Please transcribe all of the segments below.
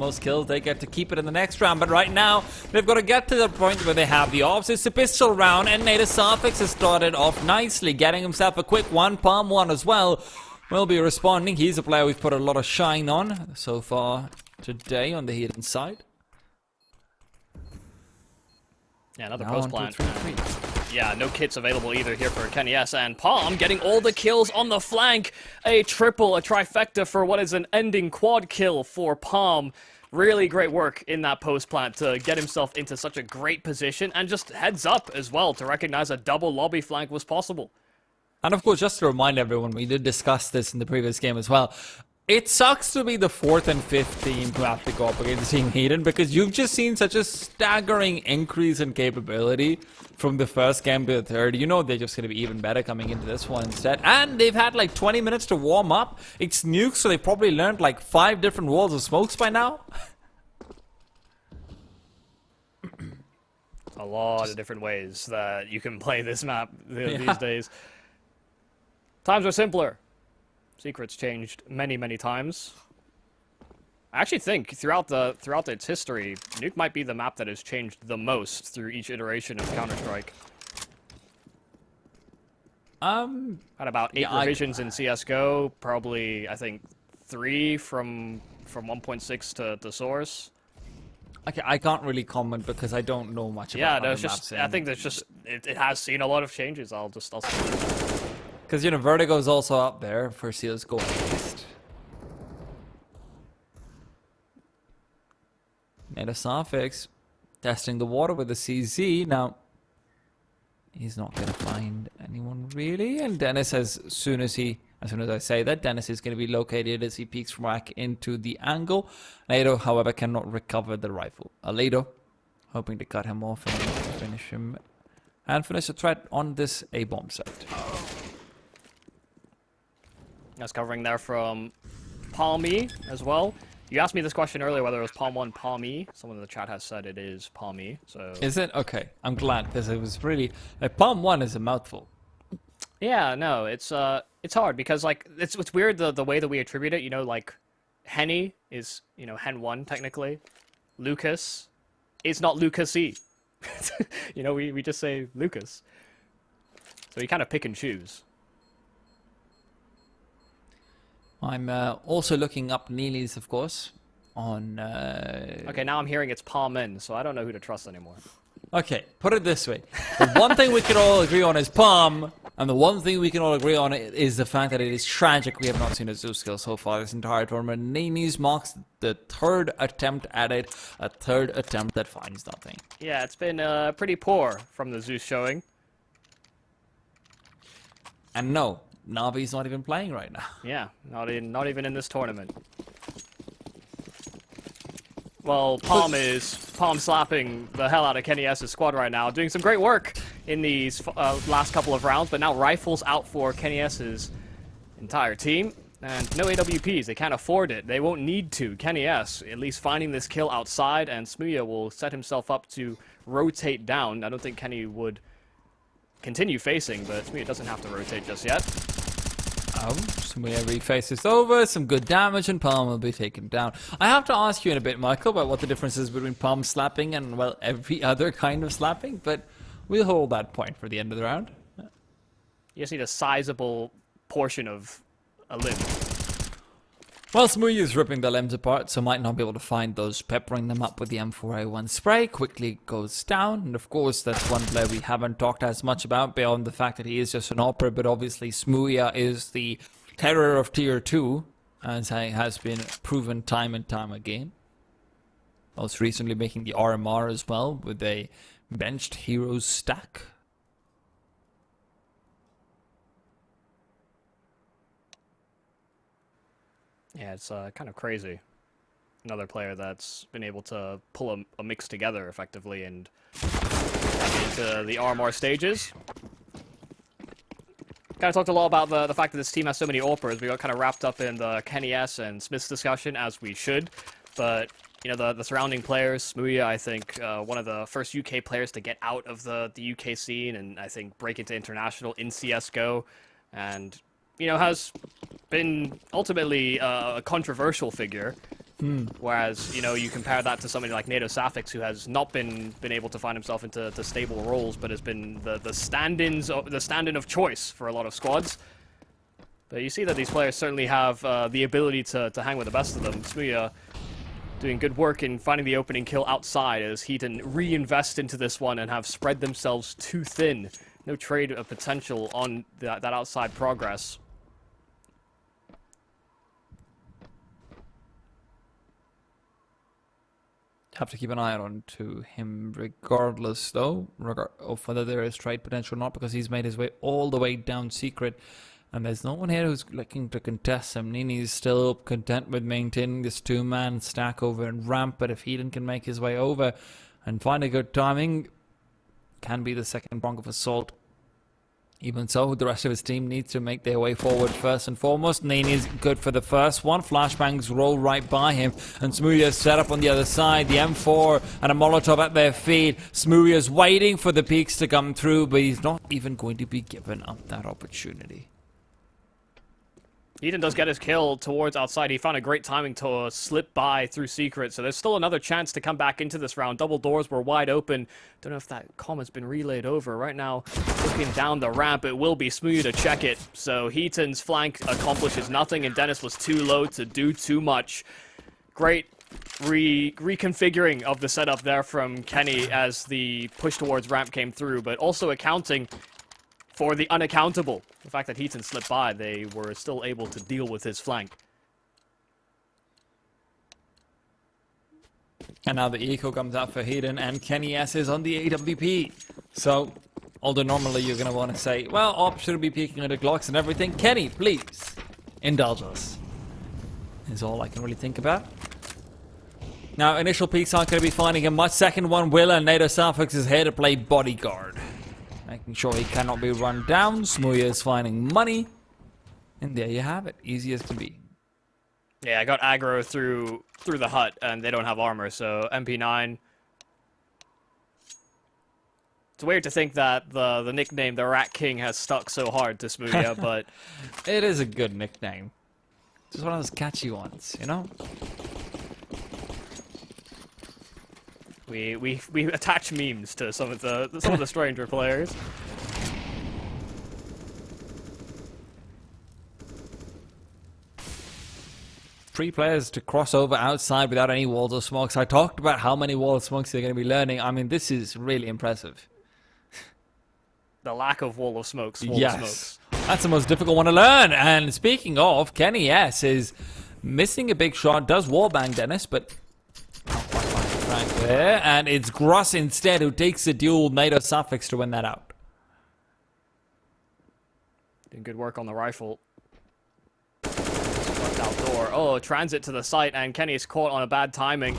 most kills, they get to keep it in the next round. But right now, they've got to get to the point where they have the ops. It's a pistol round, and Nader Safix has started off nicely, getting himself a quick one, palm one as well. Will be responding. He's a player we've put a lot of shine on so far today on the Heaton side. Yeah, another post plant. Yeah, no kits available either here for Kenny S. And Palm getting all the kills on the flank. A triple, a trifecta for what is an ending quad kill for Palm. Really great work in that post plant to get himself into such a great position. And just heads up as well to recognize a double lobby flank was possible. And of course, just to remind everyone, we did discuss this in the previous game as well. It sucks to be the 4th and 5th team who have to go up against Team Heaton, because you've just seen such a staggering increase in capability from the first game to the third. You know they're just going to be even better coming into this one instead. And they've had like 20 minutes to warm up. It's Nuke, so they've probably learned like 5 different walls of smokes by now. A lot of different ways that you can play this map these days. Times are simpler. Secrets changed many, many times. I actually think throughout its history, Nuke might be the map that has changed the most through each iteration of Counter-Strike. Had about 8 revisions in CS:GO, probably I think 3 from 1.6 to the source. Okay, I can't really comment because I don't know much about. Yeah, no, it's just I think that's just it has seen a lot of changes. I'll say. Because, you know, Vertigo's also up there for CSGO at least. Nader Safix testing the water with the CZ. Now, he's not going to find anyone really. And Dennis, as soon as I say that, Dennis is going to be located as he peeks back into the angle. Aledo, however, cannot recover the rifle. Aledo hoping to cut him off and finish him. And finish the threat on this A-bomb site. That's covering there from Palmy as well. You asked me this question earlier whether it was Palm 1, Palmy. Someone in the chat has said it is Palmy. So is it? Okay, I'm glad, because it was really Palm 1 is a mouthful. Yeah, no, it's hard because like it's weird the way that we attribute it. You know, like Henny is, you know, Hen 1 technically. Lucas is not Lucas-y. You know, we just say Lucas. So you kind of pick and choose. I'm also looking up Neely's, of course, on... Okay, now I'm hearing it's Palm-in, so I don't know who to trust anymore. Okay, put it this way. The one thing we can all agree on is Palm, and the one thing we can all agree on is the fact that it is tragic we have not seen a Zeus skill so far this entire tournament. Neely's marks the 3rd attempt at it, a 3rd attempt that finds nothing. Yeah, it's been pretty poor from the Zeus showing. And no, Navi's not even playing right now. Yeah, not even in this tournament. Well, Palm slapping the hell out of Kenny S's squad right now, doing some great work in these last couple of rounds, but now Rifle's out for Kenny S's entire team, and no AWPs, they can't afford it, they won't need to. Kenny S, at least finding this kill outside, and Smooya will set himself up to rotate down. I don't think Kenny would continue facing, but Smooya doesn't have to rotate just yet. Smooya refaces over, some good damage, and Palm will be taken down. I have to ask you in a bit, Michael, about what the difference is between Palm slapping and, well, every other kind of slapping, but we'll hold that point for the end of the round. You just need a sizable portion of a limb. Well, Smooya is ripping the limbs apart, so might not be able to find those. Peppering them up with the M4A1 spray quickly goes down, and of course that's one player we haven't talked as much about beyond the fact that he is just an opera, but obviously Smooya is the terror of tier 2, as has been proven time and time again. Most recently making the RMR as well with a benched heroes stack. Yeah, it's kind of crazy. Another player that's been able to pull a mix together effectively and into the RMR stages. Kind of talked a lot about the fact that this team has so many AWPers. We got kind of wrapped up in the Kenny S and Smith's discussion, as we should. But, you know, the surrounding players, Smooya, I think, one of the first UK players to get out of the UK scene and I think break into international in CSGO. And, you know, has been ultimately a controversial figure Whereas, you know, you compare that to somebody like NATO Safix, who has not been able to find himself into stable roles, but has been the stand-in of choice for a lot of squads. But you see that these players certainly have the ability to hang with the best of them. Smooya doing good work in finding the opening kill outside as Heaton reinvest into this one and have spread themselves too thin. No trade of potential on that outside progress. Have to keep an eye on to him regardless, though, of whether there is trade potential or not, because he's made his way all the way down secret. And there's no one here who's looking to contest him. Nini's still content with maintaining this two-man stack over in ramp, but if Heaton can make his way over and find a good timing, can be the second prong of assault. Even so, the rest of his team needs to make their way forward first and foremost. Nini's good for the first one. Flashbangs roll right by him, and Smooya's set up on the other side. The M4 and a Molotov at their feet. Smooya's waiting for the peaks to come through, but he's not even going to be given up that opportunity. Heaton does get his kill towards outside. He found a great timing to slip by through secret, so there's still another chance to come back into this round. Double doors were wide open. Don't know if that comment's been relayed over. Right now, looking down the ramp, it will be Smooya to check it. So Heaton's flank accomplishes nothing, and Dennis was too low to do too much. Great reconfiguring of the setup there from Kenny as the push towards ramp came through, but also accounting for the unaccountable. The fact that Heaton slipped by, they were still able to deal with his flank. And now the eco comes out for Heaton, and Kenny S is on the AWP. So, although normally you're going to want to say, well, Op should be peeking at the Glocks and everything, Kenny, please, indulge us. Is all I can really think about. Now, initial peaks aren't going to be finding him much. Second one will, and NATO Safix is here to play bodyguard. Making sure he cannot be run down. Smooya is finding money. And there you have it. Easy as can be. Yeah, I got aggro through the hut, and they don't have armor, so MP9. It's weird to think that the nickname, the Rat King, has stuck so hard to Smooya, but... It is a good nickname. Just one of those catchy ones, you know? We attach memes to some of the stranger players. Three players to cross over outside without any walls or smokes. I talked about how many wall smokes they're going to be learning. I mean, this is really impressive. The lack of wall of smokes. Yes, that's the most difficult one to learn. And speaking of, Kenny S is missing a big shot. Does wallbang Dennis, but right there, and it's Gross instead who takes the duel. NATO Safix to win that out. Doing good work on the rifle. Outdoor. Oh, transit to the site, and Kenny's caught on a bad timing.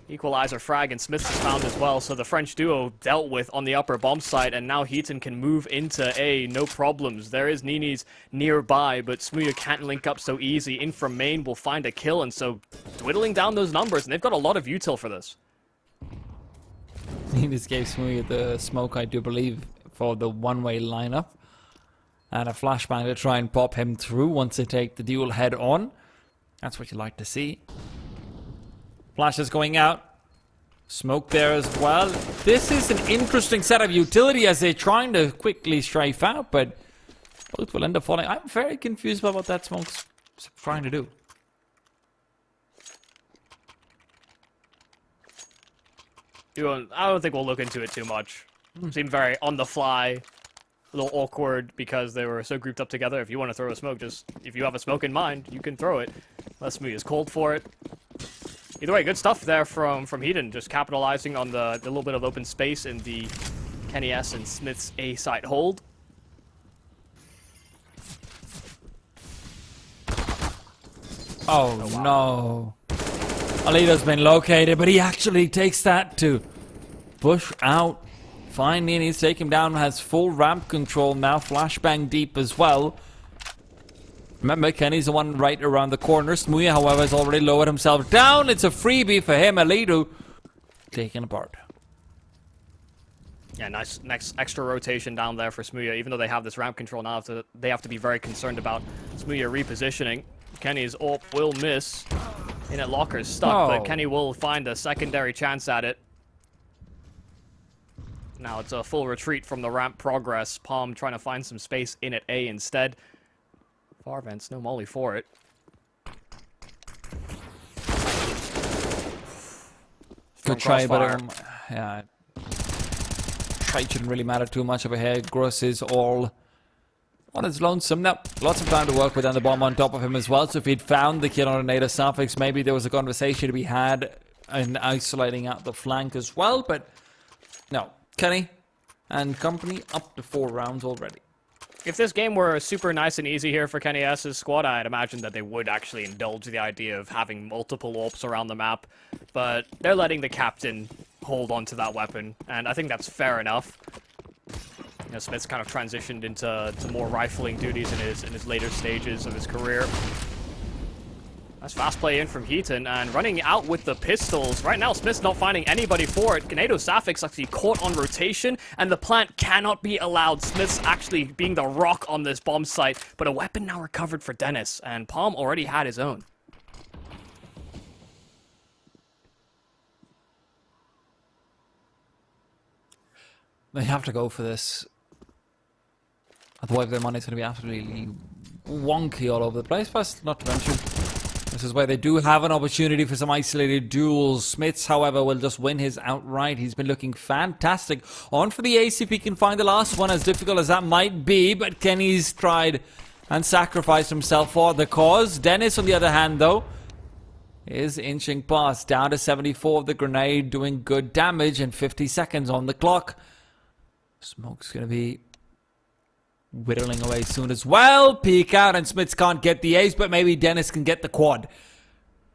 Equalizer frag, and Smiths is found as well, so the French duo dealt with on the upper bomb site, and now Heaton can move into A, no problems. There is Nini's nearby, but Smooya can't link up so easy. In from main will find a kill, and so dwindling down those numbers, and they've got a lot of util for this. Nini's gave Smooya the smoke, I do believe, for the one-way lineup. And a flashbang to try and pop him through once they take the duel head on. That's what you like to see. Flash is going out. Smoke there as well. This is an interesting set of utility as they're trying to quickly strafe out, but both will end up falling. I'm very confused about what that smoke's trying to do. I don't think we'll look into it too much. Seemed very on the fly. A little awkward because they were so grouped up together. If you want to throw a smoke, if you have a smoke in mind, you can throw it. Unless Smooya is cold for it. Either way, good stuff there from Heaton, just capitalizing on the little bit of open space in the Kenny S and Smith's A site hold. Oh wow. No. Alito's been located, but he actually takes that to push out. Finally, and he's taken him down, has full ramp control now, flashbang deep as well. Remember, Kenny's the one right around the corner. Smooya, however, has already lowered himself down. It's a freebie for him. Alito taken apart. Yeah, nice extra rotation down there for Smooya. Even though they have this ramp control now, they have to be very concerned about Smooya repositioning. Kenny's AWP will miss. in at Locker's stuck, but Oh. Kenny will find a secondary chance at it. Now it's a full retreat from the ramp progress. Palm trying to find some space in at A instead. Far vents, no molly for it. Good try, but yeah. Fight shouldn't really matter too much over here. Gross is all on his lonesome. Now, lots of time to work with, and the bomb on top of him as well. So if he'd found the kill on a native suffix, maybe there was a conversation to be had in isolating out the flank as well. But no, Kenny and company up to 4 rounds already. If this game were super nice and easy here for Kenny S's squad, I'd imagine that they would actually indulge the idea of having multiple AWPs around the map. But they're letting the captain hold on to that weapon, and I think that's fair enough. You know, Smith's kind of transitioned into more rifling duties in his later stages of his career. Nice fast play in from Heaton, and running out with the pistols. Right now, Smith's not finding anybody for it. Ganado Safix actually caught on rotation, and the plant cannot be allowed. Smith's actually being the rock on this bomb site, but a weapon now recovered for Dennis, and Palm already had his own. They have to go for this. Otherwise, their money's going to be absolutely wonky all over the place. Plus, not to mention, this is where they do have an opportunity for some isolated duels. Smiths, however, will just win his outright. He's been looking fantastic. On for the ace if he can find the last one, as difficult as that might be. But Kenny's tried and sacrificed himself for the cause. Dennis, on the other hand, though, is inching past. Down to 74 of the grenade, doing good damage, and 50 seconds on the clock. Smoke's going to be whittling away soon as well. Peek out, and Smiths can't get the ace, but maybe Dennis can get the quad.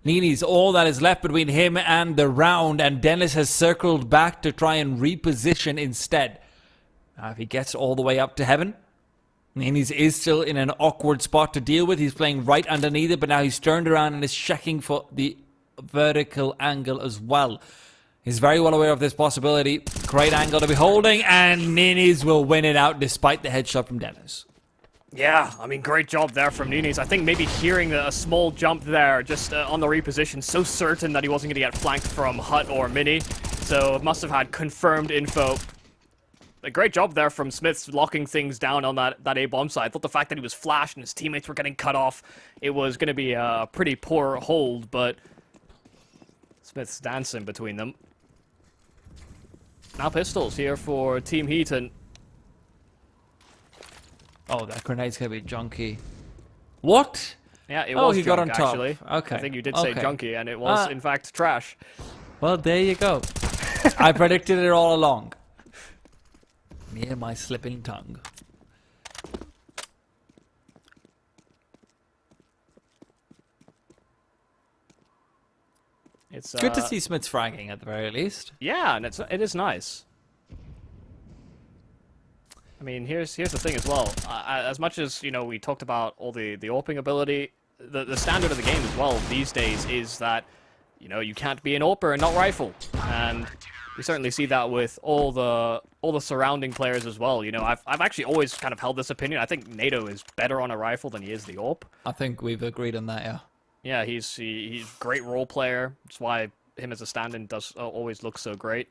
Nini's all that is left between him and the round, and Dennis has circled back to try and reposition instead. Now, if he gets all the way up to heaven, Nini's is still in an awkward spot to deal with. He's playing right underneath it, but now he's turned around and is checking for the vertical angle as well. He's very well aware of this possibility. Great angle to be holding, and Nini's will win it out despite the headshot from Dennis. Yeah, I mean, great job there from Nini's. I think maybe hearing a small jump there just on the reposition, so certain that he wasn't going to get flanked from Hut or Mini, so must have had confirmed info. A great job there from Smiths locking things down on that A-bomb side. I thought the fact that he was flashed and his teammates were getting cut off, it was going to be a pretty poor hold, but Smith's dancing between them. Now pistols here for Team Heaton. Oh, that grenade's gonna be junky. What? Yeah, it was he junk, got on top. actually. Okay. I think you did say junky, and it was, in fact, trash. Well, there you go. I predicted it all along. Near my slipping tongue. It's good to see Smith's fragging at the very least. Yeah, and it is nice. I mean, here's the thing as well. As much as, you know, we talked about all the AWPing ability, the standard of the game as well these days is that, you know, you can't be an AWPer and not rifle. And we certainly see that with all the surrounding players as well. You know, I've actually always kind of held this opinion. I think NATO is better on a rifle than he is the AWP. I think we've agreed on that, yeah. Yeah, he's a great role player. That's why him as a stand-in does always look so great.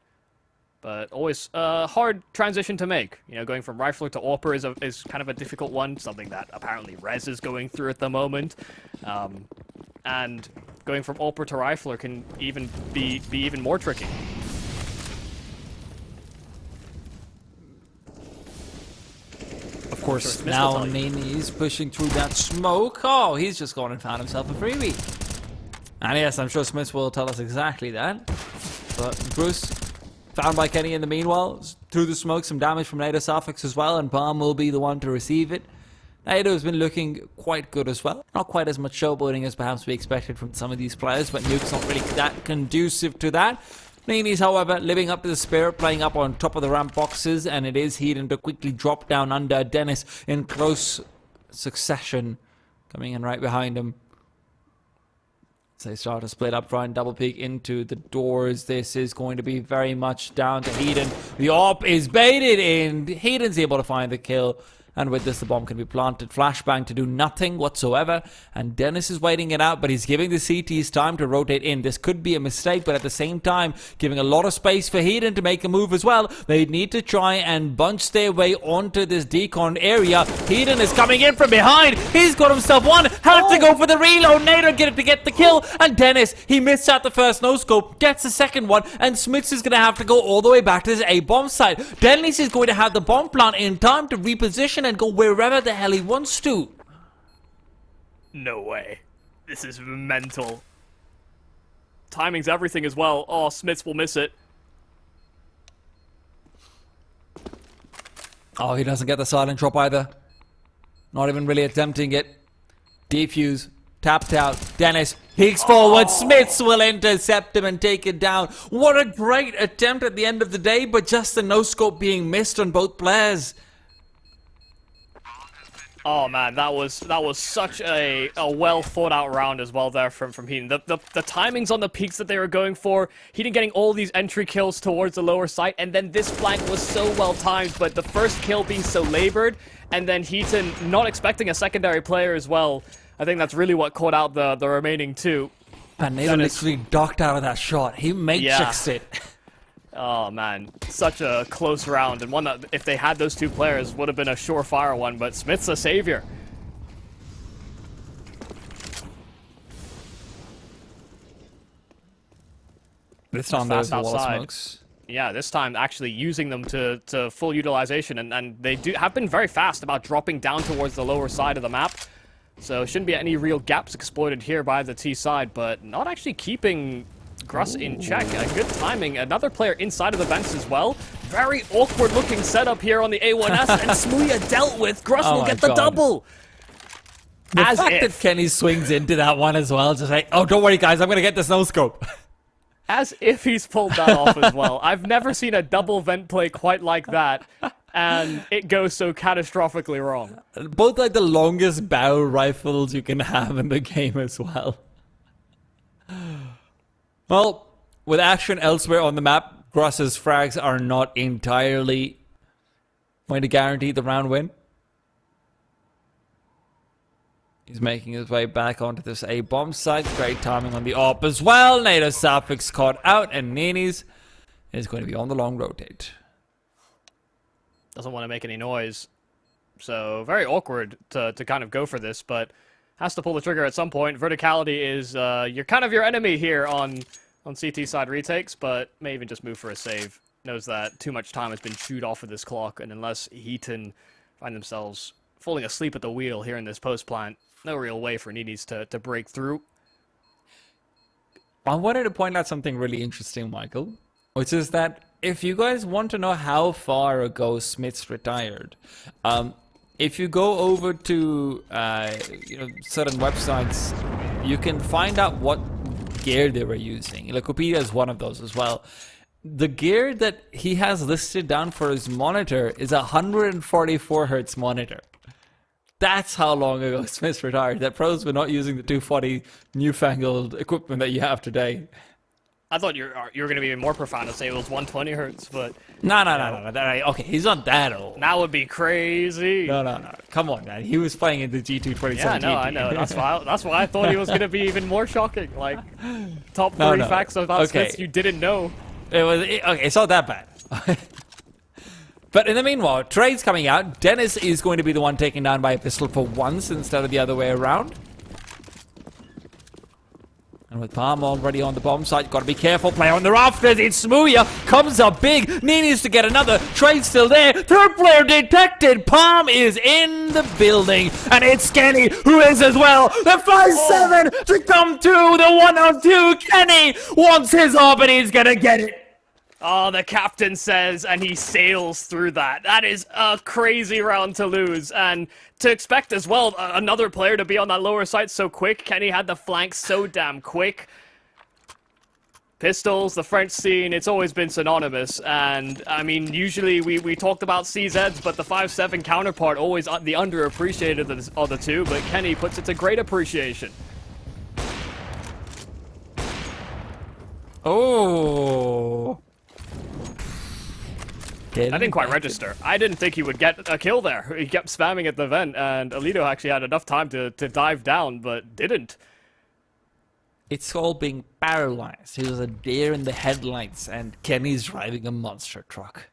But always hard transition to make. You know, going from rifler to AWPer is kind of a difficult one. Something that apparently Rez is going through at the moment. And going from AWPer to rifler can even be even more tricky. Of course, now Nini's pushing through that smoke. Oh, he's just gone and found himself a freebie. And yes, I'm sure Smith will tell us exactly that. But Bruce, found by Kenny in the meanwhile, through the smoke, some damage from NATO Suffix as well, and Palm will be the one to receive it. NATO has been looking quite good as well. Not quite as much showboating as perhaps we expected from some of these players, but Nuke's not really that conducive to that. Nini's, however, living up to the spirit, playing up on top of the ramp boxes, and it is Heaton to quickly drop down under Dennis in close succession, coming in right behind him. So they start to split up front, double peek into the doors. This is going to be very much down to Heaton. The AWP is baited in. Heaton's able to find the kill, And with this, the bomb can be planted. Flashbang to do nothing whatsoever. And Dennis is waiting it out, but he's giving the CTs time to rotate in. This could be a mistake, but at the same time, giving a lot of space for Heaton to make a move as well. They need to try and bunch their way onto this decon area. Heaton is coming in from behind. He's got himself one. Had to go for the reload. Nader get the kill. And Dennis, he missed out the first no-scope, gets the second one. And Smits is going to have to go all the way back to this A-bomb site. Dennis is going to have the bomb plant in time to reposition and go wherever the hell he wants to. No way. This is mental. Timing's everything as well. Oh, Smits will miss it. Oh, he doesn't get the silent drop either. Not even really attempting it. Defuse. Tapped out. Dennis peeks forward. Smits will intercept him and take it down. What a great attempt at the end of the day, but just the no-scope being missed on both players. Oh man, that was such a well thought out round as well there from Heaton. The timings on the peaks that they were going for, Heaton getting all these entry kills towards the lower site, and then this flank was so well timed, but the first kill being so labored, and then Heaton not expecting a secondary player as well. I think that's really what caught out the remaining two. And Nader literally ducked out of that shot. He matrixed it. Oh man, such a close round, and one that, if they had those two players, would have been a surefire one, but Smith's a savior. This time there's the wall smokes. Yeah, this time actually using them to full utilization, and they have been very fast about dropping down towards the lower side of the map. So shouldn't be any real gaps exploited here by the T side, but not actually keeping Gruss in check. Good timing. Another player inside of the vents as well. Very awkward looking setup here on the A1S, and Smooya dealt with. Gruss will get the double. The fact that Kenny swings into that one as well, just like, oh, don't worry guys, I'm going to get this no-scope. As if he's pulled that off as well. I've never seen a double vent play quite like that, and it goes so catastrophically wrong. Both like the longest barrel rifles you can have in the game as well. Well, with action elsewhere on the map, Gruss's frags are not entirely going to guarantee the round win. He's making his way back onto this A-bomb site. Great timing on the AWP as well. Nader Sapphic's caught out, and Nini's is going to be on the long rotate. Doesn't want to make any noise. So very awkward to kind of go for this, but has to pull the trigger at some point. Verticality is you're kind of your enemy here on CT side retakes, but may even just move for a save. Knows that too much time has been chewed off of this clock, and unless Heaton find themselves falling asleep at the wheel here in this post plant, no real way for Nini's to break through. I wanted to point out something really interesting, Michael, which is that if you guys want to know how far ago Smits retired, if you go over to certain websites, you can find out what gear they were using. Wikipedia is one of those as well. The gear that he has listed down for his monitor is a 144 hertz monitor. That's how long ago Smits retired. That pros were not using the 240 newfangled equipment that you have today. I thought you were going to be even more profound and say it was 120 hertz, but... No. Okay, he's not that old. That would be crazy. No. Come on, man. He was playing in the G2 2017. Yeah, I know. That's why I thought he was going to be even more shocking. Like, top 3 facts about Smits you didn't know. Okay, it's not that bad. But in the meanwhile, Trade's coming out. Dennis is going to be the one taken down by a pistol for once instead of the other way around. And with Palm already on the bomb site, gotta be careful. Player on the rafters, it's Smooya. Comes up big. Needs to get another. Trade's still there. Third player detected. Palm is in the building. And it's Kenny who is as well. The 5-7 to come to the 1-on-2. Kenny wants his AWP and he's gonna get it. Oh, the captain says, and he sails through that. That is a crazy round to lose, and to expect as well another player to be on that lower side so quick. Kenny had the flank so damn quick. Pistols, the French scene, it's always been synonymous, and I mean, usually we talked about CZs, but the 5-7 counterpart always the underappreciated of the two, but Kenny puts it to great appreciation. Oh. That didn't quite register. I didn't think he would get a kill there. He kept spamming at the vent, and Alito actually had enough time to dive down, but didn't. It's all being paralyzed. He was a deer in the headlights, and Kenny's driving a monster truck.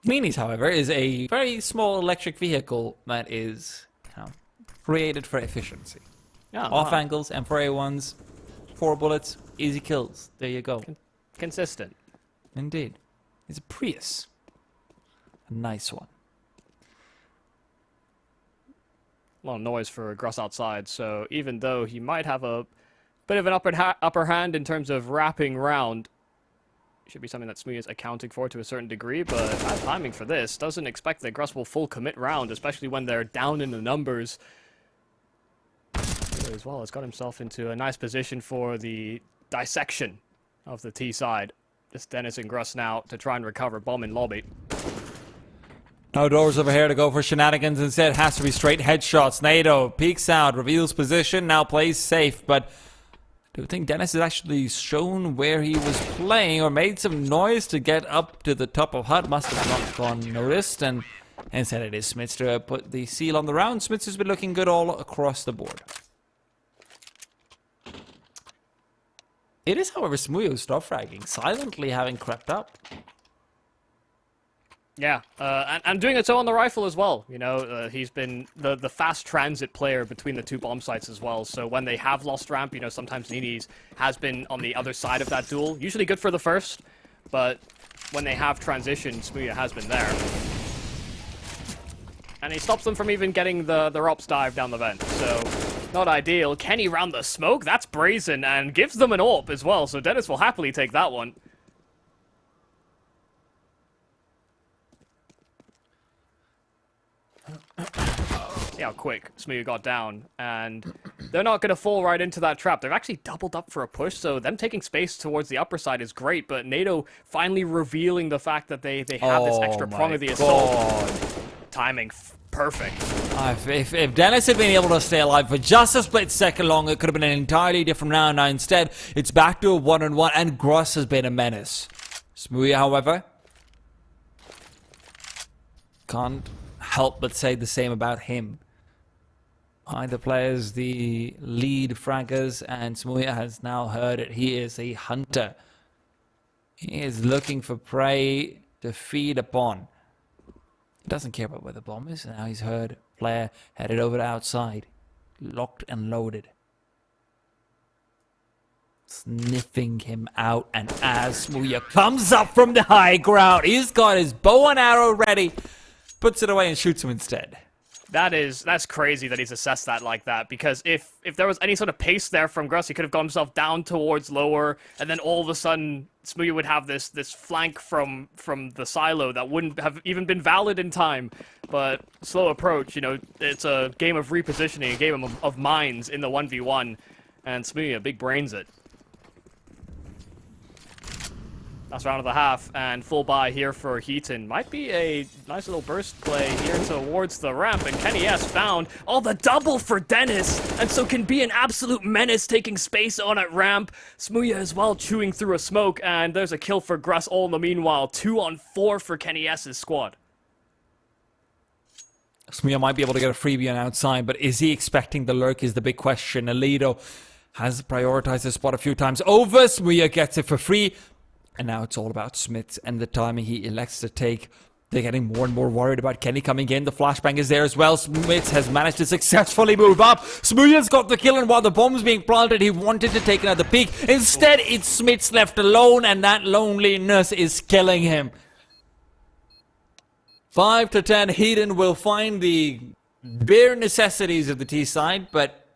Minis, however, is a very small electric vehicle that is created for efficiency. Yeah, Off angles, M4A1s, 4 bullets, easy kills. There you go. Consistent. Indeed. It's a Prius. A nice one. A lot of noise for Gruss outside, so even though he might have a bit of an upper hand in terms of wrapping round, should be something that Smee is accounting for to a certain degree, but bad timing for this. Doesn't expect that Gruss will full commit round, especially when they're down in the numbers. As well, has got himself into a nice position for the dissection of the T side. Just Dennis and Gruss now to try and recover bomb in lobby. No doors over here to go for shenanigans. Instead, has to be straight headshots. NATO peeks out, reveals position, now plays safe. But do you think Dennis has actually shown where he was playing or made some noise to get up to the top of HUD? Must have not gone noticed. And instead, it is Smits to put the seal on the round. Smits has been looking good all across the board. It is, however, Smooth stop fragging, silently having crept up. Yeah, and doing it so on the rifle as well. You know, he's been the fast transit player between the two bomb sites as well. So when they have lost ramp, you know, sometimes Nini's has been on the other side of that duel. Usually good for the first, but when they have transition, Smooya has been there. And he stops them from even getting the ROPS dive down the vent. So not ideal. Kenny round the smoke, that's brazen, and gives them an AWP as well. So Dennis will happily take that one. See how quick Smooya got down, and they're not going to fall right into that trap. They've actually doubled up for a push, so them taking space towards the upper side is great, but NATO finally revealing the fact that they have this extra prong of the assault. Timing perfect. If Dennis had been able to stay alive for just a split second longer, it could have been an entirely different round. Now instead, it's back to a 1-on-1, and Gruss has been a menace. Smooya, however, can't help but say the same about him. Either players, the lead fraggers, and Smooya has now heard it. He is a hunter. He is looking for prey to feed upon. He doesn't care about where the bomb is. Now he's heard player headed over to outside. Locked and loaded. Sniffing him out, and as Smooya comes up from the high ground, he's got his bow and arrow ready. Puts it away and shoots him instead. That's crazy that he's assessed that like that, because if there was any sort of pace there from Gruss, he could have got himself down towards lower, and then all of a sudden Smooya would have this flank from the silo that wouldn't have even been valid in time. But slow approach, you know, it's a game of repositioning, a game of minds in the 1v1, and Smooya big brains it. Last round of the half, and full buy here for Heaton. Might be a nice little burst play here towards the ramp, and Kenny S found all the double for Dennis, and so can be an absolute menace taking space on at ramp. Smooya as well chewing through a smoke, and there's a kill for Gruss all in the meanwhile. 2-on-4 for Kenny S's squad. Smooya might be able to get a freebie on outside, but is he expecting the lurk is the big question. Alito has prioritized the spot a few times over. Smooya gets it for free. And now it's all about Smits and the timing he elects to take. They're getting more and more worried about Kenny coming in. The flashbang is there as well. Smits has managed to successfully move up. Smooya's got the kill, and while the bomb's being planted, he wanted to take another peek. Instead, it's Smits left alone, and that loneliness is killing him. 5-10, Heaton will find the bare necessities of the T side, but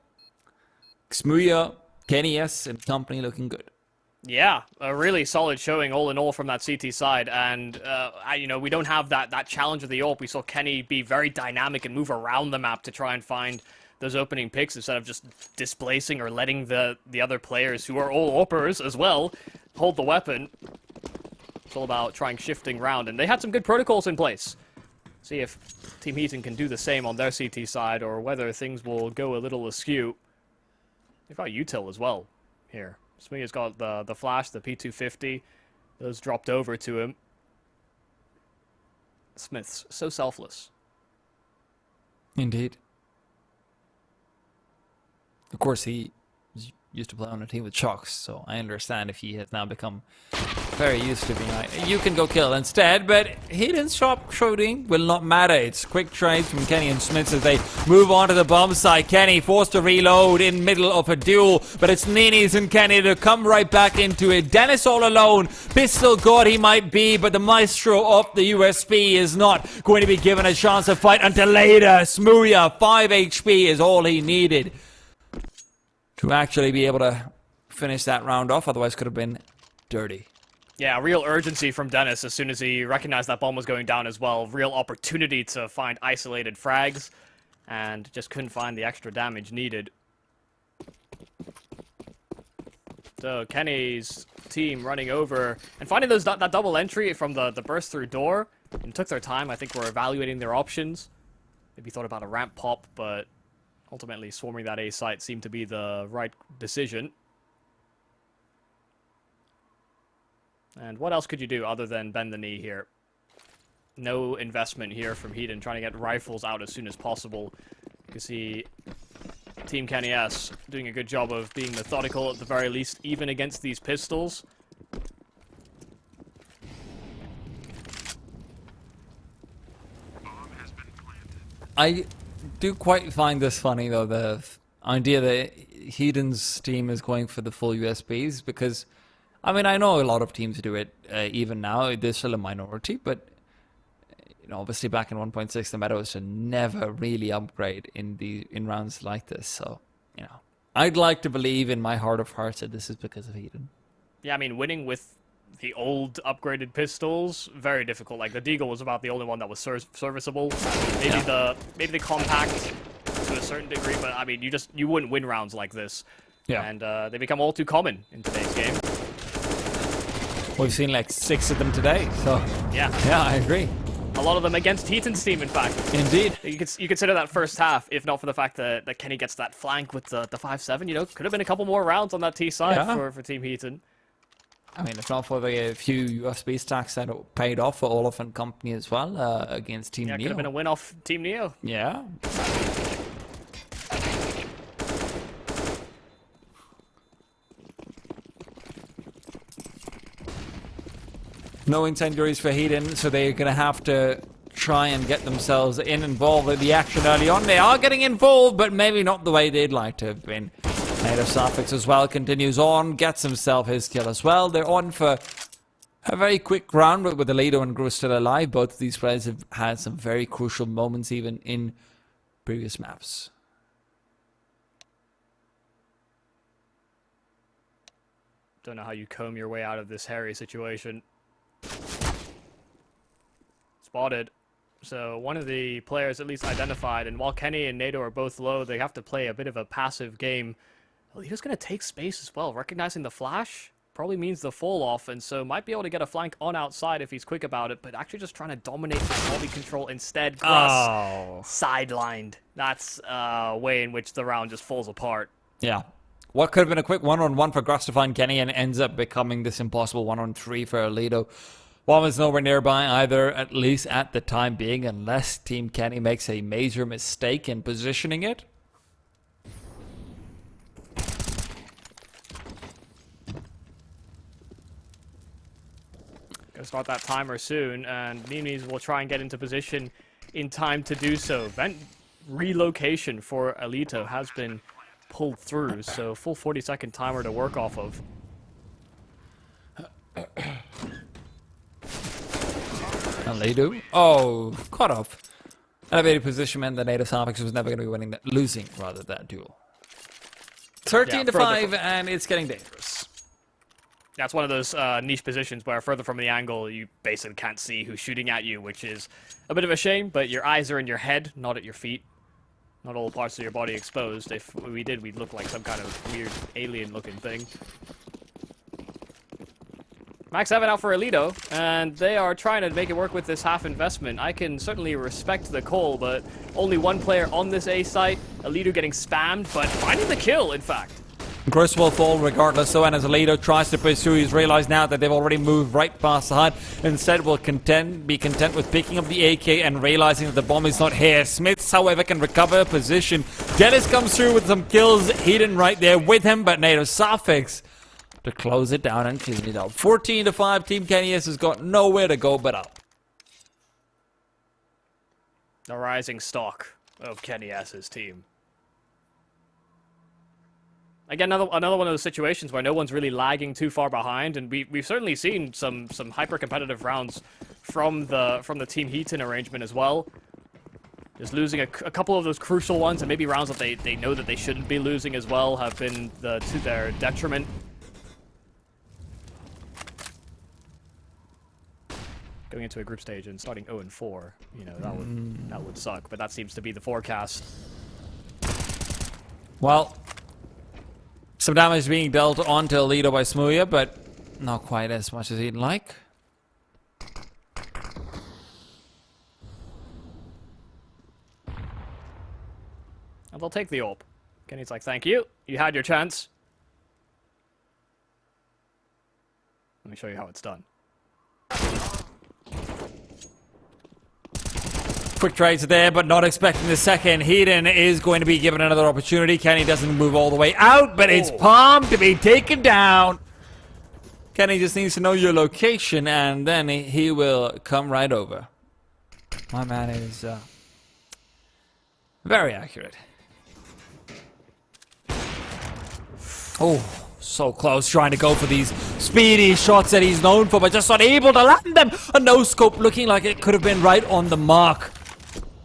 Smooya, Kenny S, and company looking good. Yeah, a really solid showing all in all from that CT side, and you know, we don't have that challenge of the AWP. We saw Kenny be very dynamic and move around the map to try and find those opening picks instead of just displacing or letting the other players, who are all AWPers as well, hold the weapon. It's all about trying shifting round, and they had some good protocols in place. See if Team Heaton can do the same on their CT side, or whether things will go a little askew. They've got util as well here. Smuya's got the flash, the P250. Those dropped over to him. Smith's so selfless. Indeed. Of course, he used to play on a team with Chucks, so I understand if he has now become very used to being like, you can go kill instead, but Heaton's sharp shooting will not matter. It's quick trades from Kenny and Smith as they move on to the bomb site. Kenny forced to reload in middle of a duel, but it's Nini's and Kenny to come right back into it. Dennis all alone. Pistol god he might be, but the maestro of the USB is not going to be given a chance to fight until later. Smuya, 5 HP is all he needed to actually be able to finish that round off, otherwise could have been dirty. Yeah, real urgency from Dennis as soon as he recognized that bomb was going down as well. Real opportunity to find isolated frags, and just couldn't find the extra damage needed. So Kenny's team running over and finding that double entry from the burst through door, and took their time. I think we're evaluating their options. Maybe thought about a ramp pop, but ultimately swarming that A site seemed to be the right decision. And what else could you do other than bend the knee here? No investment here from Heaton, trying to get rifles out as soon as possible. You can see Team Kenny S doing a good job of being methodical at the very least, even against these pistols. I do quite find this funny, though, the idea that Heaton's team is going for the full USBs, because, I mean, I know a lot of teams do it even now. There's still a minority, but, you know, obviously back in 1.6, the meta was to never really upgrade in rounds like this. So, you know, I'd like to believe in my heart of hearts that this is because of Heaton. Yeah, I mean, winning with the old upgraded pistols, very difficult. Like, the Deagle was about the only one that was serviceable. Maybe the compact to a certain degree, but I mean, you wouldn't win rounds like this. Yeah. And they become all too common in today's game. We've seen like 6 of them today, so yeah, I agree. A lot of them against Heaton's team, in fact. Indeed. You consider that first half, if not for the fact that Kenny gets that flank with the 5-7, you know, could have been a couple more rounds on that T side for Team Heaton. I mean, if not for the few USB stacks that paid off for Olaf and company as well against Team Neo. Yeah, could have been a win off Team Neo. Yeah. No incendiaries for Heaton, so they're going to have to try and get themselves involved in the action early on. They are getting involved, but maybe not the way they'd like to have been. Native Suffix as well continues on, gets himself his kill as well. They're on for a very quick round, but with Alito and Gru still alive, both of these players have had some very crucial moments even in previous maps. Don't know how you comb your way out of this hairy situation. Spotted. So one of the players at least identified, and while Kenny and NATO are both low, they have to play a bit of a passive game. Alito's going to take space as well. Recognizing the flash probably means the fall off, and so might be able to get a flank on outside if he's quick about it, but actually just trying to dominate the volley control instead. Gruss sidelined. That's a way in which the round just falls apart. Yeah. What could have been a quick one-on-one for Gruss to find Kenny and ends up becoming this impossible 1-on-3 for Alito. One was nowhere nearby either, at least at the time being, unless Team Kenny makes a major mistake in positioning it. Gonna start that timer soon, and Mimi's will try and get into position in time to do so. Vent relocation for Alito has been pulled through, so full 40-second timer to work off of. Alito. Oh, caught up. Elevated position meant that Native Suffix was never going to be winning that, losing rather that duel. 13 to 5, and it's getting dangerous. That's one of those niche positions where further from the angle, you basically can't see who's shooting at you, which is a bit of a shame, but your eyes are in your head, not at your feet. Not all parts of your body exposed. If we did, we'd look like some kind of weird alien-looking thing. Max 7 out for Alito, and they are trying to make it work with this half investment. I can certainly respect the call, but only one player on this A site. Alito getting spammed, but finding the kill, in fact. Gross will fall regardless, so, and as Aledo tries to pursue, he's realized now that they've already moved right past the hut. Instead, will be content with picking up the AK and realizing that the bomb is not here. Smiths, however, can recover position. Dennis comes through with some kills. Heaton right there with him, but NATO Suffix to close it down and clean it up. 14-5, Team KNS has got nowhere to go but up. The rising stock of Kenny S's team. Again, another one of those situations where no one's really lagging too far behind, and we've certainly seen some hyper competitive rounds from the Team Heaton arrangement as well. Just losing a couple of those crucial ones, and maybe rounds that they know that they shouldn't be losing as well, have been to their detriment. Going into a group stage and starting 0-4, you know, that would suck, but that seems to be the forecast. Well, some damage being dealt onto Aledo by Smooya, but not quite as much as he'd like. And they'll take the AWP. Kenny's like, thank you. You had your chance. Let me show you how it's done. Quick trades there, but not expecting the second. Heaton is going to be given another opportunity. Kenny doesn't move all the way out, but it's Palm to be taken down. Kenny just needs to know your location, and then he will come right over. My man is very accurate. Oh, so close, trying to go for these speedy shots that he's known for, but just not able to land them. A no-scope looking like it could have been right on the mark.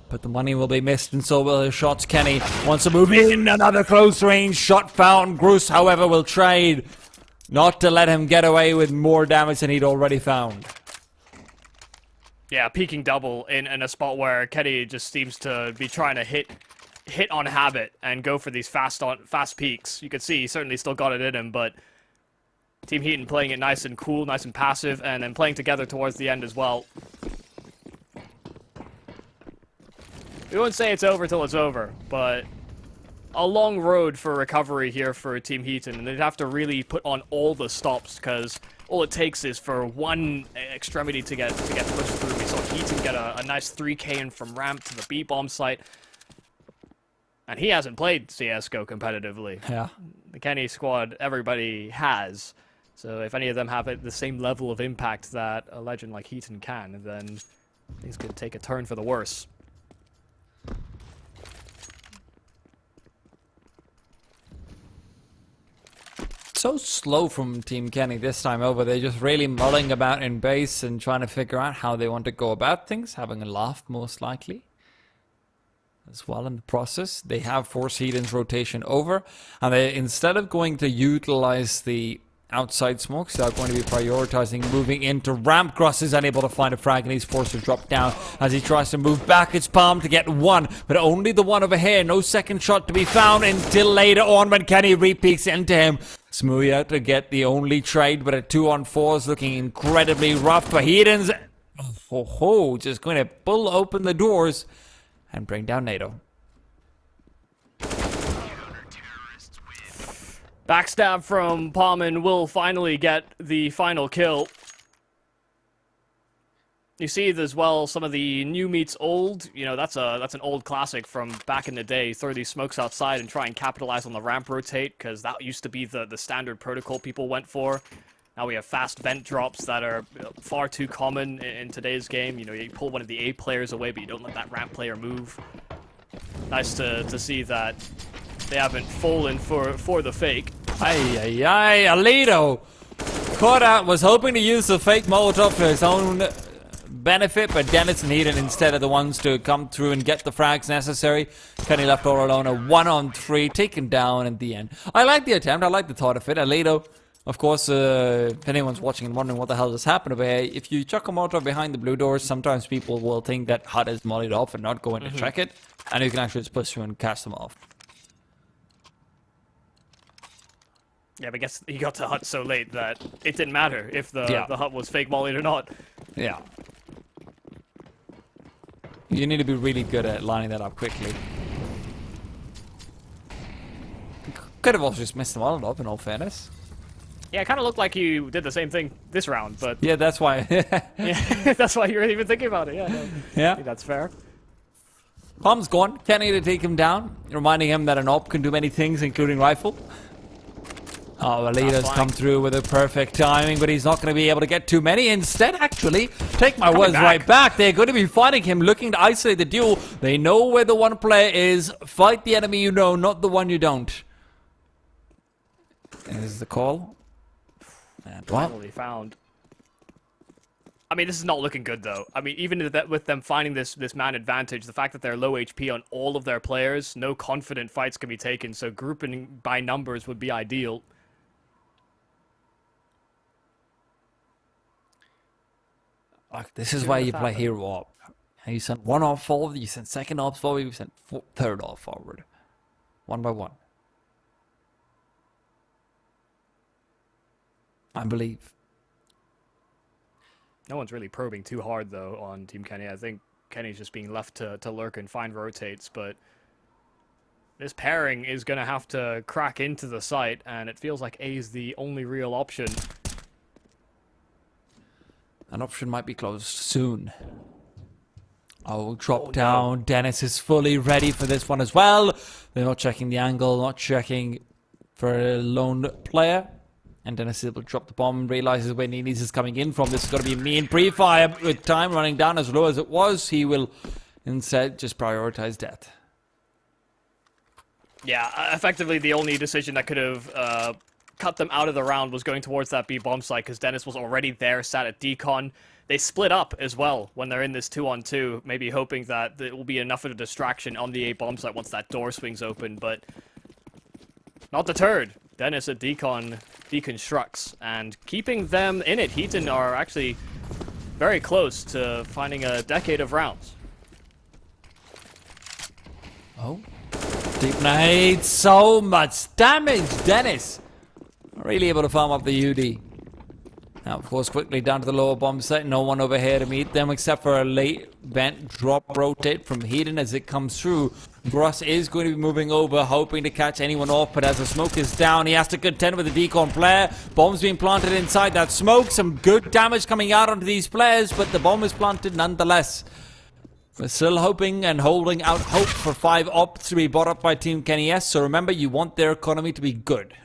But the money will be missed, and so will his shots. Kenny wants to move in. Another close range shot found. Groos, however, will trade not to let him get away with more damage than he'd already found. Yeah, peeking double in a spot where Kenny just seems to be trying to hit on habit and go for these fast peaks. You can see he certainly still got it in him, but Team Heaton playing it nice and cool, nice and passive, and then playing together towards the end as well. We won't say it's over till it's over, but a long road for recovery here for Team Heaton, and they'd have to really put on all the stops, because all it takes is for one extremity to get pushed through. We saw Heaton get a nice 3K in from ramp to the B-bomb site, and he hasn't played CSGO competitively. Yeah. The Kenny squad, everybody has, so if any of them have the same level of impact that a legend like Heaton can, then things could take a turn for the worse. So slow from Team Kenny this time over. They're just really mulling about in base and trying to figure out how they want to go about things, having a laugh most likely as well in the process. They have forced Heaton's rotation over, and they, instead of going to utilize the outside smokes, they're going to be prioritizing moving into ramp. Gross is unable to find a frag, and he's forced to drop down as he tries to move back. It's Palm to get one, but only the one over here. No second shot to be found until later on when Kenny re-peeks into him. Smooya to get the only trade, but a 2-on-4 is looking incredibly rough for Heaton's. Just going to pull open the doors and bring down NATO. Backstab from Palman will finally get the final kill. You see as well some of the new meets old. You know, that's an old classic from back in the day. Throw these smokes outside and try and capitalize on the ramp rotate, because that used to be the standard protocol people went for. Now we have fast vent drops that are far too common in today's game. You know, you pull one of the A players away, but you don't let that ramp player move. Nice to see that they haven't fallen for the fake. Aledo caught out, was hoping to use the fake Molotov for his own benefit, but Dennis and Heaton instead are the ones to come through and get the frags necessary. Kenny left all alone, a 1-on-3, taken down at the end. I like the attempt, I like the thought of it. Aledo, of course, if anyone's watching and wondering what the hell just happened over here, if you chuck a Molotov behind the blue doors, sometimes people will think that HUD is mollied off and not going to check it, and you can actually just push through and cast them off. Yeah, but I guess he got to HUD so late that it didn't matter if the HUD was fake mollied or not. Yeah. You need to be really good at lining that up quickly. Could have also just missed the molotov up, in all fairness. Yeah, it kind of looked like you did the same thing this round, but... Yeah, that's why. yeah, that's why you were even thinking about it, yeah. No, Yeah. I think that's fair. Bomb's gone. Kenny to take him down, reminding him that an op can do many things, including rifle. Oh, Alita's come through with a perfect timing, but he's not going to be able to get too many. Instead, actually, take my words right back. They're going to be fighting him, looking to isolate the duel. They know where the one player is. Fight the enemy you know, not the one you don't. Is the call. And Finally found. I mean, this is not looking good, though. I mean, even with them finding this man advantage, the fact that they're low HP on all of their players, no confident fights can be taken, so grouping by numbers would be ideal. Like, this is why you play hero op. You send one op forward, you send second op forward, you send third op forward. One by one. I believe. No one's really probing too hard, though, on Team Kenny. I think Kenny's just being left to lurk and find rotates, but this pairing is going to have to crack into the site, and it feels like A is the only real option. An option might be closed soon. Oh, drop down. No. Dennis is fully ready for this one as well. They're not checking the angle, not checking for a lone player. And Dennis is able to drop the bomb, realizes where Ninis is coming in from. This is going to be mean pre-fire with time running down as low as it was. He will instead just prioritize death. Yeah, effectively the only decision that could have cut them out of the round was going towards that B bomb site, because Dennis was already there, sat at decon. They split up as well when they're in this 2-on-2, maybe hoping that it will be enough of a distraction on the A bomb site once that door swings open, but not deterred. Dennis at decon deconstructs, and keeping them in it. Heaton are actually very close to finding a decade of rounds. Oh, deep nade, so much damage, Dennis. Really able to farm up the UD. Now, of course, quickly down to the lower bomb site. No one over here to meet them except for a late vent drop rotate from Heaton as it comes through. Gruss is going to be moving over, hoping to catch anyone off, but as the smoke is down, he has to contend with the decon player. Bombs being planted inside that smoke. Some good damage coming out onto these players, but the bomb is planted nonetheless. We're still hoping and holding out hope for 5 ops to be bought up by Team Kenny S. So remember, you want their economy to be good.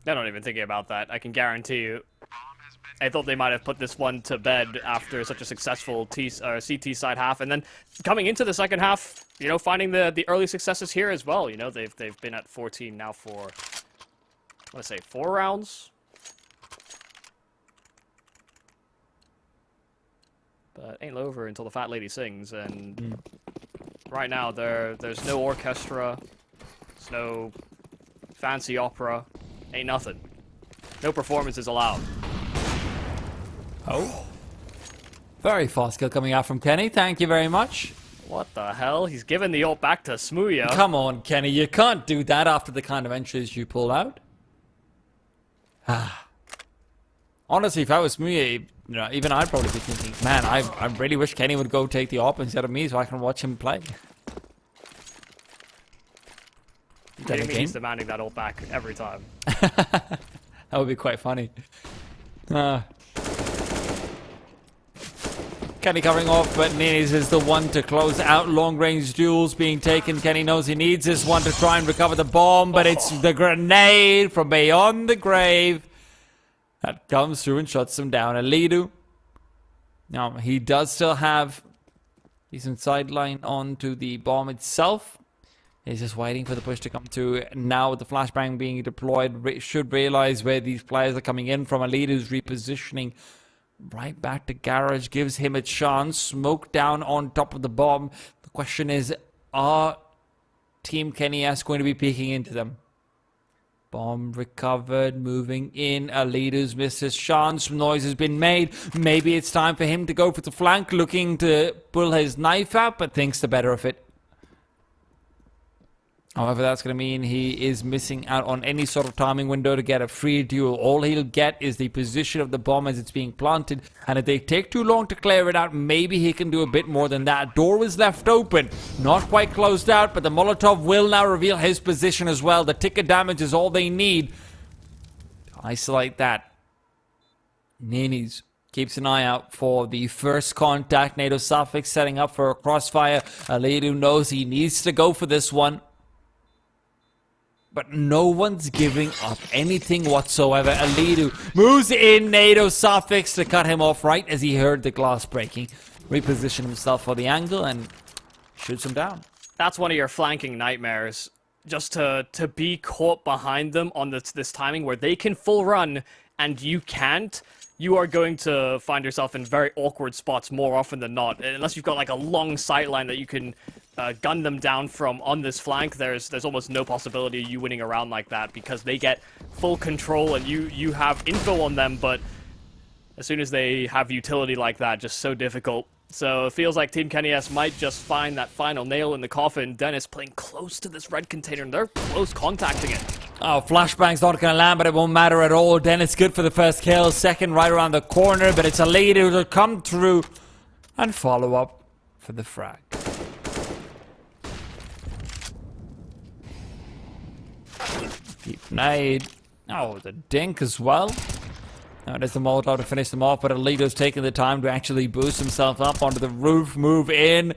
They're not even thinking about that, I can guarantee you. I thought they might have put this one to bed after such a successful CT side half, and then coming into the second half, you know, finding the early successes here as well. You know, they've been at 14 now for, I want to say, 4 rounds. But ain't over until the fat lady sings, and right now there's no orchestra, there's no fancy opera, ain't nothing. No performances allowed. Oh. Very fast kill coming out from Kenny. Thank you very much. What the hell? He's giving the ult back to Smooya. Come on, Kenny. You can't do that after the kind of entries you pull out. Honestly, if I was Smooya, you know, even I'd probably be thinking, man, I really wish Kenny would go take the op instead of me so I can watch him play. He's demanding that ult back every time. That would be quite funny. Kenny covering off, but Ninis is the one to close out long-range duels being taken. Kenny knows he needs this one to try and recover the bomb, but it's the grenade from beyond the grave that comes through and shuts him down. Alidu. Now, he does still have decent sideline onto the bomb itself. He's just waiting for the push to come through. Now with the flashbang being deployed, should realize where these players are coming in from. Alidu's repositioning right back to Garage, gives him a chance. Smoke down on top of the bomb. The question is, are Team Kenny S going to be peeking into them? Bomb recovered, moving in. Alidu's missed his chance. Noise has been made. Maybe it's time for him to go for the flank, looking to pull his knife out, but thinks the better of it. However, that's going to mean he is missing out on any sort of timing window to get a free duel. All he'll get is the position of the bomb as it's being planted. And if they take too long to clear it out, maybe he can do a bit more than that. Door was left open. Not quite closed out, but the Molotov will now reveal his position as well. The ticket damage is all they need to isolate that. Ninnies keeps an eye out for the first contact. NATO Suffix setting up for a crossfire. Alidu knows he needs to go for this one. But no one's giving up anything whatsoever. Alidu moves in NATO Suffix to cut him off right as he heard the glass breaking. Reposition himself for the angle and shoots him down. That's one of your flanking nightmares. Just to be caught behind them on this timing where they can full run and you can't. You are going to find yourself in very awkward spots more often than not. Unless you've got like a long sight line that you can gun them down from on this flank, there's almost no possibility of you winning a round like that because they get full control and you have info on them, but as soon as they have utility like that, just so difficult. So it feels like Team Kenny S might just find that final nail in the coffin. Dennis playing close to this red container and they're close contacting it. Oh, flashbang's not going to land, but it won't matter at all. Dennis good for the first kill. Second right around the corner, but it's a lead who'll come through and follow up for the frag. Deep nade. Oh, the dink as well. Now there's the Molotov to finish them off, but Alito's taking the time to actually boost himself up onto the roof, move in,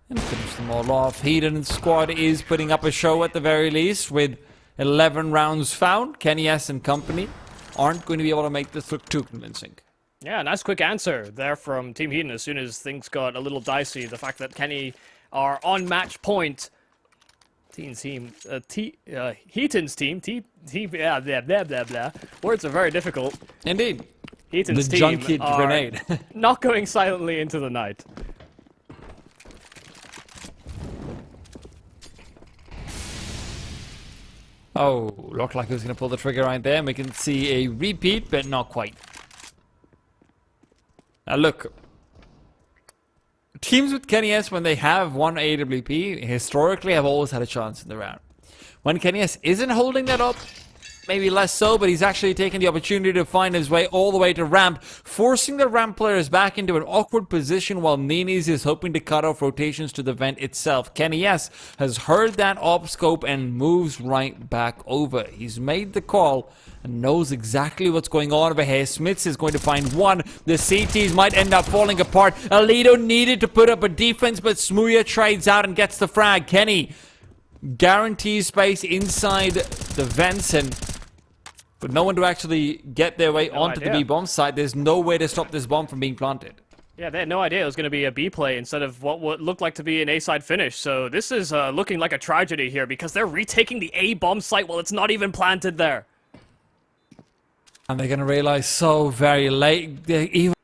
and finish them all off. Heaton's squad is putting up a show at the very least with 11 rounds found. Kenny S and company aren't going to be able to make this look too convincing. Yeah, nice quick answer there from Team Heaton as soon as things got a little dicey. The fact that Kenny are on match point. Heaton's team, yeah, blah, blah, blah, blah. Words are very difficult. Indeed. Heaton's the team junkie are grenade. not going silently into the night. Oh, looked like he was going to pull the trigger right there. And we can see a repeat, but not quite. Now look. Teams with Kenny S, when they have one AWP, historically have always had a chance in the round. When Kenny S isn't holding that up, maybe less so, but he's actually taking the opportunity to find his way all the way to ramp, forcing the ramp players back into an awkward position while Ninis is hoping to cut off rotations to the vent itself. Kenny S has heard that op scope and moves right back over. He's made the call and knows exactly what's going on over here. Smits is going to find one. The CTs might end up falling apart. Alito needed to put up a defense, but Smooya trades out and gets the frag. Kenny guarantees space inside the vents, and but no one to actually get their way onto the B bomb site. There's no way to stop this bomb from being planted. Yeah, they had no idea it was going to be a B play instead of what looked like to be an A side finish. So this is looking like a tragedy here because they're retaking the A bomb site while it's not even planted there. And they're going to realize so very late. They're even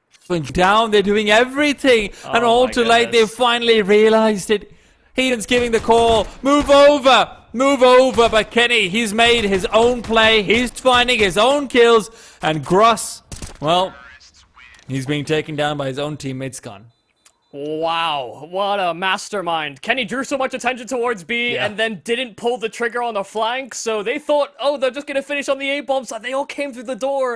down. They're doing everything. And all too late, they finally realized it. Heaton's giving the call. Move over. Move over. But Kenny, he's made his own play. He's finding his own kills. And Gross, well, he's being taken down by his own teammates gone. Wow, what a mastermind. Kenny drew so much attention towards B and then didn't pull the trigger on the flank, so they thought, oh, they're just going to finish on the A-bomb side. They all came through the door,